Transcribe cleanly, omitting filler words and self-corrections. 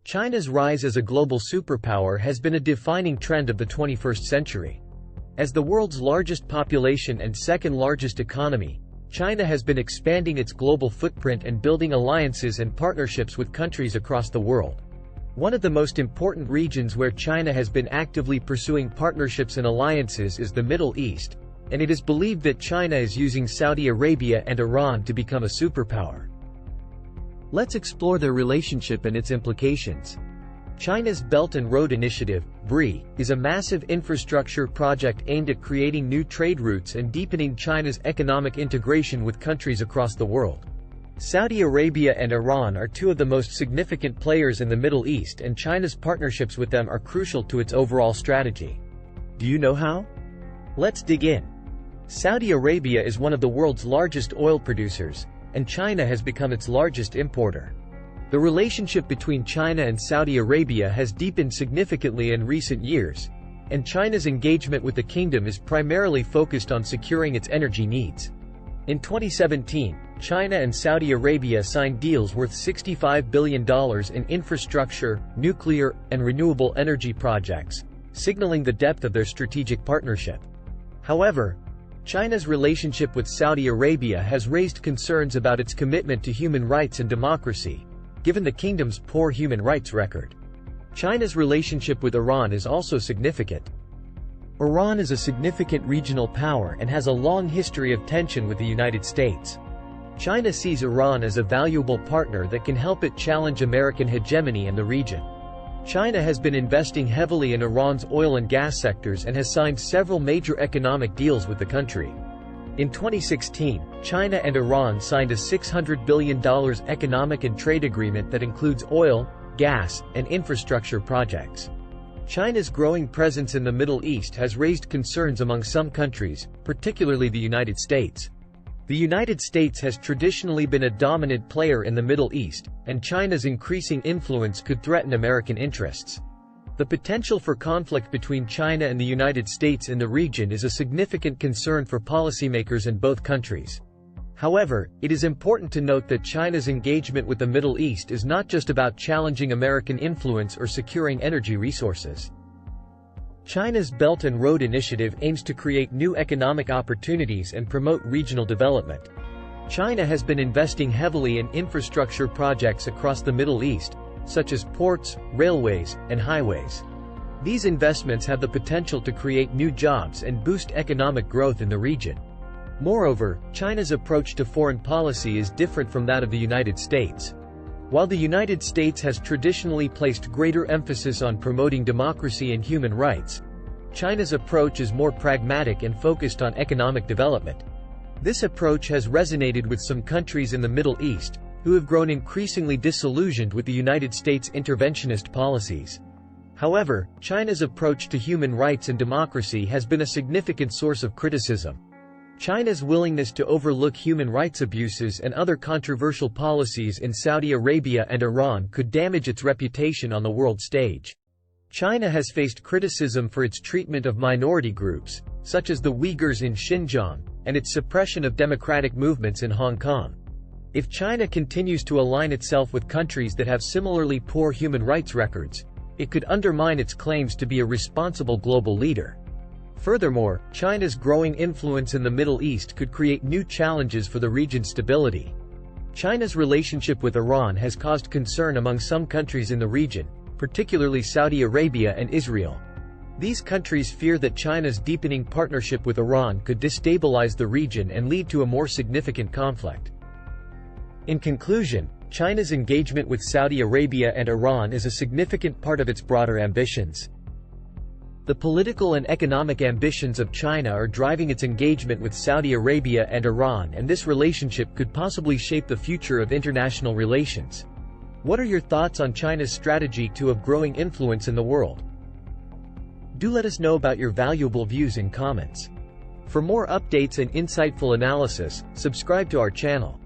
China's rise as a global superpower has been a defining trend of the 21st century. As the world's largest population and second-largest economy, China has been expanding its global footprint and building alliances and partnerships with countries across the world. One of the most important regions where China has been actively pursuing partnerships and alliances is the Middle East, and it is believed that China is using Saudi Arabia and Iran to become a superpower. Let's explore their relationship and its implications. China's Belt and Road Initiative, BRI, is a massive infrastructure project aimed at creating new trade routes and deepening China's economic integration with countries across the world. Saudi Arabia and Iran are two of the most significant players in the Middle East, and China's partnerships with them are crucial to its overall strategy. Do you know how? Let's dig in. Saudi Arabia is one of the world's largest oil producers, and China has become its largest importer. The relationship between China and Saudi Arabia has deepened significantly in recent years, and China's engagement with the kingdom is primarily focused on securing its energy needs. In 2017, China and Saudi Arabia signed deals worth $65 billion in infrastructure, nuclear, and renewable energy projects, signaling the depth of their strategic partnership. However, China's relationship with Saudi Arabia has raised concerns about its commitment to human rights and democracy, given the kingdom's poor human rights record. China's relationship with Iran is also significant. Iran is a significant regional power and has a long history of tension with the United States. China sees Iran as a valuable partner that can help it challenge American hegemony in the region. China has been investing heavily in Iran's oil and gas sectors and has signed several major economic deals with the country. In 2016, China and Iran signed a $600 billion economic and trade agreement that includes oil, gas, and infrastructure projects. China's growing presence in the Middle East has raised concerns among some countries, particularly the United States. The United States has traditionally been a dominant player in the Middle East, and China's increasing influence could threaten American interests. The potential for conflict between China and the United States in the region is a significant concern for policymakers in both countries. However, it is important to note that China's engagement with the Middle East is not just about challenging American influence or securing energy resources. China's Belt and Road Initiative aims to create new economic opportunities and promote regional development. China has been investing heavily in infrastructure projects across the Middle East, such as ports, railways, and highways. These investments have the potential to create new jobs and boost economic growth in the region. Moreover, China's approach to foreign policy is different from that of the United States. While the United States has traditionally placed greater emphasis on promoting democracy and human rights, China's approach is more pragmatic and focused on economic development. This approach has resonated with some countries in the Middle East, who have grown increasingly disillusioned with the United States' interventionist policies. However, China's approach to human rights and democracy has been a significant source of criticism. China's willingness to overlook human rights abuses and other controversial policies in Saudi Arabia and Iran could damage its reputation on the world stage. China has faced criticism for its treatment of minority groups, such as the Uyghurs in Xinjiang, and its suppression of democratic movements in Hong Kong. If China continues to align itself with countries that have similarly poor human rights records, it could undermine its claims to be a responsible global leader. Furthermore, China's growing influence in the Middle East could create new challenges for the region's stability. China's relationship with Iran has caused concern among some countries in the region, particularly Saudi Arabia and Israel. These countries fear that China's deepening partnership with Iran could destabilize the region and lead to a more significant conflict. In conclusion, China's engagement with Saudi Arabia and Iran is a significant part of its broader ambitions. The political and economic ambitions of China are driving its engagement with Saudi Arabia and Iran, and this relationship could possibly shape the future of international relations. What are your thoughts on China's strategy to have growing influence in the world? Do let us know about your valuable views in comments. For more updates and insightful analysis, subscribe to our channel.